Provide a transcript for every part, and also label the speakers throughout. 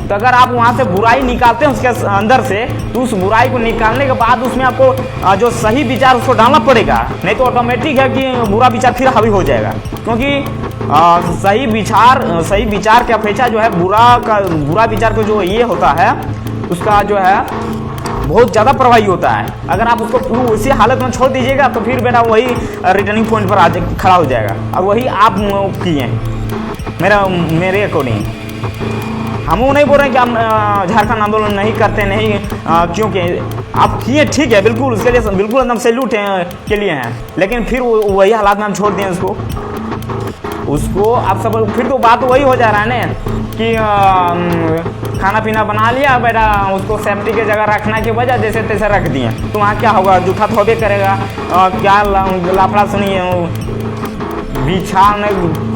Speaker 1: तो अगर आप वहाँ से बुराई निकालते हैं उसके अंदर से, तो उस बुराई को निकालने के बाद उसमें आपको जो सही विचार उसको डालना पड़ेगा, नहीं तो ऑटोमेटिक है कि बुरा विचार फिर हावी हो जाएगा। क्योंकि सही विचार की अपेक्षा जो है बुरा विचार को जो ये होता है उसका जो है बहुत ज़्यादा प्रभावी होता है। अगर आप उसको उसी हालत में छोड़ दीजिएगा तो फिर बेटा वही रिटर्निंग पॉइंट पर खड़ा हो जाएगा, और वही आप किए मेरे अकॉर्डिंग। हम वो नहीं बोल रहे हैं कि आप झारखंड आंदोलन नहीं करते, नहीं क्योंकि आप किए ठीक है, बिल्कुल उसके लिए बिल्कुल एकदम सैल्यूट के लिए हैं, लेकिन फिर वही हालात में हम छोड़ दिए उसको आप सब। फिर तो बात वही हो जा रहा है ना कि खाना पीना बना लिया बेटा, उसको सेफ्टी की जगह रखना की वजह जैसे तैसे रख दिए, तो वहाँ क्या होगा, जूठा तो होबे करेगा। क्या लाफड़ा सुनिए, बिछान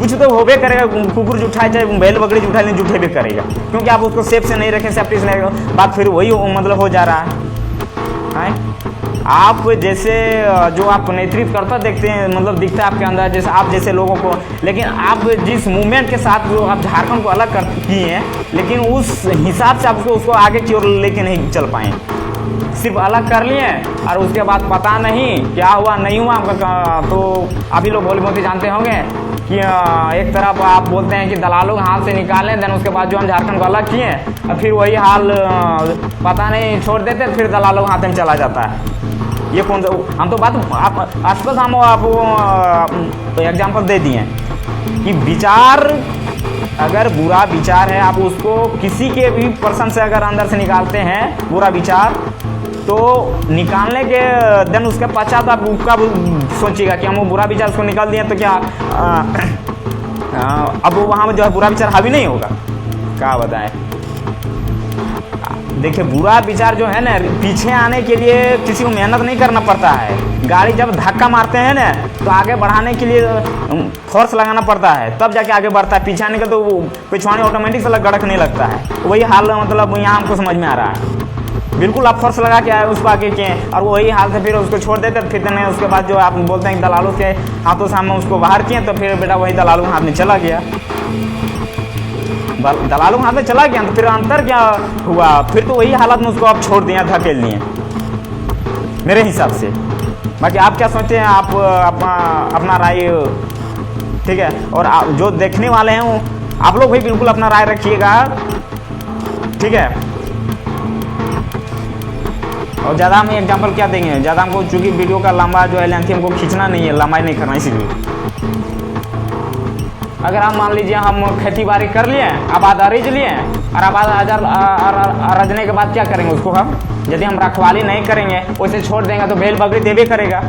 Speaker 1: कुछ तो होबे करेगा, कुकुर जुठाए चाहे बैल बकरी जुठाए नहीं जुठे भी करेगा, क्योंकि आप उसको सेफ से नहीं रखें, सेफ्टी से नहीं। बात फिर वही मतलब हो जा रहा है। आप जैसे जो आप नेतृत्व करता देखते हैं, मतलब दिखता है आपके अंदर जैसे आप जैसे लोगों को, लेकिन आप जिस मूवमेंट के साथ जो आप झारखंड को अलग कर किए हैं, लेकिन उस हिसाब से आप उसको आगे की ओर लेके नहीं चल पाए, सिर्फ अलग कर लिए और उसके बाद पता नहीं क्या हुआ नहीं हुआ। तो आप ही लोग भोली मोती जानते होंगे कि एक तरफ आप बोलते हैं कि दलालों के हाथ से निकालें, देन उसके बाद जो हम झारखंड को अलग किए और फिर वही हाल पता नहीं छोड़ देते, फिर दलालों के हाथ में चला जाता है। ये कौन सा, हम तो बात आप आसपास हम आपको एग्जाम्पल दे दिए कि विचार अगर बुरा विचार है, आप उसको किसी के भी पर्सन से अगर अंदर से निकालते हैं बुरा विचार, तो निकालने के दिन उसके पश्चात आप कब सोचिएगा कि हम वो बुरा विचार उसको निकाल दिए तो क्या अब वहाँ जो है बुरा विचार हावी नहीं होगा, क्या बताएं। देखिए बुरा विचार जो है ना, पीछे आने के लिए किसी को मेहनत नहीं करना पड़ता है। गाड़ी जब धक्का मारते हैं ना तो आगे बढ़ाने के लिए फोर्स लगाना पड़ता है, तब जाके आगे बढ़ता है। पीछे आने का तो पिछवाड़े ऑटोमेटिक से गड़क नहीं लगता है। वही हाल मतलब यहाँ हमको समझ में आ रहा है। बिल्कुल आप फोर्स लगा के आए उसको आगे किए और वही हाल से फिर उसको छोड़ देते, फिर नहीं उसके बाद जो आप बोलते हैं कि दलालों के हाथों से हम उसको बाहर किए, तो फिर बेटा वही दलालों के हाथ में चला गया, दलालों के हाथ में चला गया। तो फिर अंतर क्या हुआ, फिर तो वही हालत में उसको आप छोड़ दिए, धकेल दिए मेरे हिसाब से। बाकी आप क्या सोचते हैं, आप अपना राय ठीक है, और जो देखने वाले हैं आप लोग भी बिल्कुल अपना राय रखिएगा, ठीक है। और ज़्यादा हम एग्जाम्पल क्या देंगे, ज़्यादा हमको चूँकि वीडियो का लंबा जो है लेंथ हमको खींचना नहीं है, लंबाई नहीं करना, इसीलिए अगर आप मान लीजिए हम खेती बाड़ी कर लिए, आबाद अरीज लिए और आबाद अरजने के बाद क्या करेंगे उसको, हम यदि हम रखवाली नहीं करेंगे, वैसे छोड़ देंगे तो भेड़ बकरी देवे करेगा,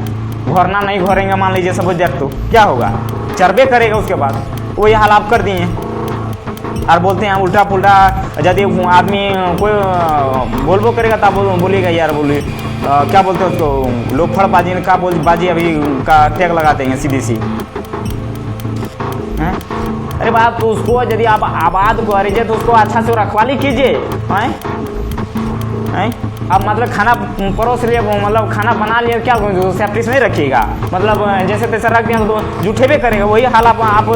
Speaker 1: घोरना नहीं घोरेंगे मान लीजिए सब देख, तो क्या होगा, चरबे करेगा। उसके बाद वही हाल आप कर दिए और बोलते हैं उल्टा पुल्टा। यदि आदमी कोई बोलबो करेगा तब बोलिएगा यार बोलिए क्या बोलते हैं उसको, लोग फड़बाजी का बाजी अभी का टैग लगाते हैं सीधी सी। अरे बात तो उसको यदि आप आबाद को अरीजे तो उसको अच्छा से रखवाली कीजिए, अब मतलब खाना परोस लिए, मतलब खाना बना लिए, क्या सेफ्टी से नहीं रखिएगा, मतलब जैसे तैसे रख दिया तो जूठे भी करेगा। वही हाल आप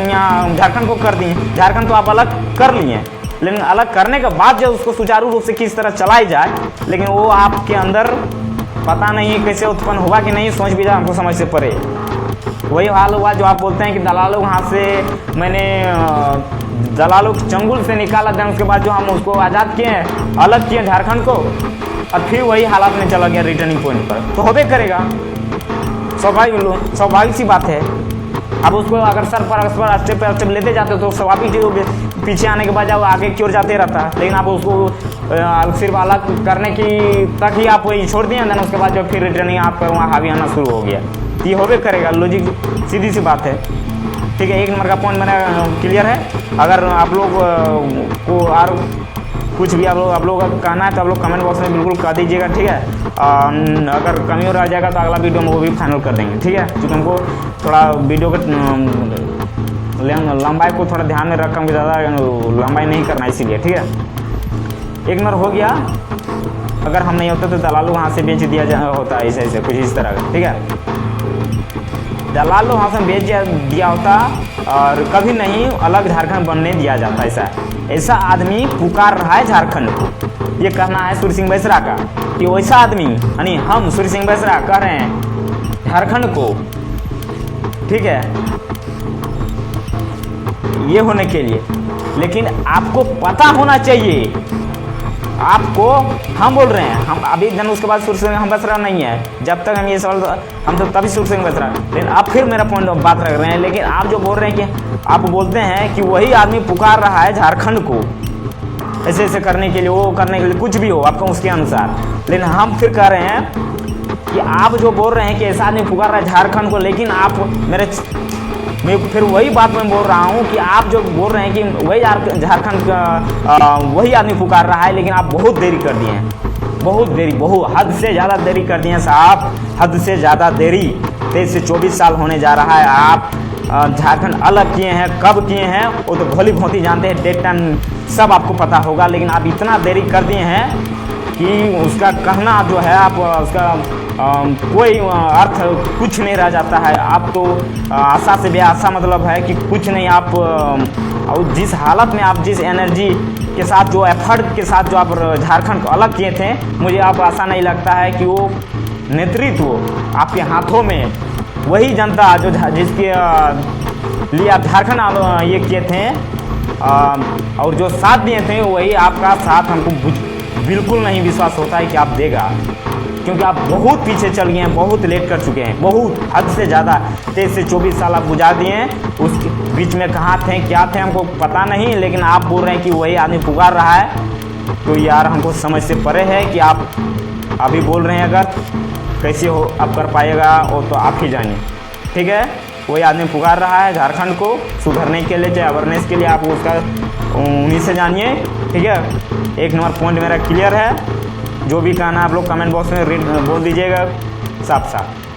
Speaker 1: यहाँ झारखंड को कर दिए। झारखंड तो आप अलग कर लिए, लेकिन अलग करने के बाद जब उसको सुचारू रूप से किस तरह चलाई जाए, लेकिन वो आपके अंदर पता नहीं कैसे उत्पन्न हुआ कि नहीं, सोच भी जाए हमको समझ से परे। वही हाल हुआ जो आप बोलते हैं कि दलालों के हाथ से मैंने दलालों के चंगुल से निकाला, दें उसके बाद जो हम उसको आज़ाद किए, अलग किए झारखंड को, और फिर वही हालात में चला गया रिटर्निंग पॉइंट पर, तो होबे करेगा, स्वाभाविक सी बात है। अब उसको अगर सर पर स्टेप लेते जाते तो स्वाभाविक पीछे आने के बाद जब आगे की ओर जाते रहता, लेकिन आप उसको सिर्फ अलग करने की तक ही आप वही छोड़ दिए, देन उसके बाद जो फिर रिटर्निंग आपका वहाँ हावी आना शुरू हो गया, ये होबे करेगा, लॉजिक सीधी सी बात है, ठीक है। एक नंबर का पॉइंट मेरा क्लियर है। अगर आप लोग को और कुछ भी आप लोग का कहना है तो आप लोग कमेंट बॉक्स में बिल्कुल कह दीजिएगा, ठीक है। अगर कमी और आ जाएगा तो अगला वीडियो में वो भी फाइनल कर देंगे, ठीक है, क्योंकि हमको थोड़ा वीडियो के लंबाई को थोड़ा ध्यान में रखकर ज़्यादा लंबाई नहीं करना, इसीलिए, ठीक है। एक नंबर हो गया। अगर हम नहीं होते तो दलालों वहाँ से बेच दिया होता है, ऐसे कुछ इस तरह का, ठीक है। दलालों वहाँ से बेच दिया होता और कभी नहीं अलग झारखंड बनने दिया जाता, ऐसा है। ऐसा आदमी पुकार रहा है झारखंड को। ये कहना है सूर्य सिंह बैसरा का कि वैसा आदमी, यानी हम सूर्य सिंह बैसरा कह रहे हैं झारखंड को, ठीक है, ये होने के लिए। लेकिन आपको पता होना चाहिए, आपको, हम बोल रहे हैं, हम अभी जन उसके बाद सूर्य सिंह हम बैसरा नहीं है, जब तक हम ये सवाल हम तो तभी सूर्य सिंह बैसरा, लेकिन आप फिर मेरा पॉइंट ऑफ बात रख रहे हैं। लेकिन आप जो बोल रहे हैं कि आप बोलते हैं कि वही आदमी पुकार रहा है झारखंड को ऐसे ऐसे करने के लिए, वो करने के लिए, कुछ भी हो आपका उसके अनुसार। लेकिन हम फिर कह रहे हैं कि आप जो बोल रहे हैं कि ऐसा आदमी पुकार रहा है झारखंड को, लेकिन आप मैं फिर वही बात मैं बोल रहा हूँ कि आप जो बोल रहे हैं कि वही झारखंड का वही आदमी पुकार रहा है, लेकिन आप बहुत देरी कर दिए हैं, बहुत देरी, बहुत हद से ज़्यादा देरी कर दिए हैं साहब, हद से ज़्यादा देरी। 23 से 24 साल होने जा रहा है, आप झारखंड अलग किए हैं, कब किए हैं वो तो भली भांति जानते हैं, डेट टाइम सब आपको पता होगा। लेकिन आप इतना देरी कर दिए हैं कि उसका कहना जो है, आप उसका कोई अर्थ कुछ नहीं रह जाता है। आप तो आशा से बेआशा मतलब है कि कुछ नहीं, आप और जिस हालत में आप जिस एनर्जी के साथ, जो एफर्ट के साथ जो आप झारखंड को अलग किए थे, मुझे आप आशा नहीं लगता है कि वो नेतृत्व आपके हाथों में, वही जनता जो जिसके लिए आप झारखंड ये किए थे और जो साथ दिए थे, वही आपका साथ हमको बिल्कुल नहीं विश्वास होता है कि आप देगा, क्योंकि आप बहुत पीछे चल गए हैं, बहुत लेट कर चुके हैं, बहुत हद से ज़्यादा। 23 से 24 साल आप गुजार दिए हैं, उसके बीच में कहाँ थे क्या थे हमको पता नहीं। लेकिन आप बोल रहे हैं कि वही आदमी पुकार रहा है, तो यार हमको समझ से परे है कि आप अभी बोल रहे हैं, अगर कैसे हो आप कर पाएगा वो तो आप ही जानिए, ठीक है। वही आदमी पुकार रहा है झारखंड को सुधरने के लिए, चाहे अवेयरनेस के लिए, आप उसका उन्हीं से जानिए, ठीक है। एक नंबर पॉइंट मेरा क्लियर है, जो भी कहना आप लोग कमेंट बॉक्स में बोल दीजिएगा साफ साफ।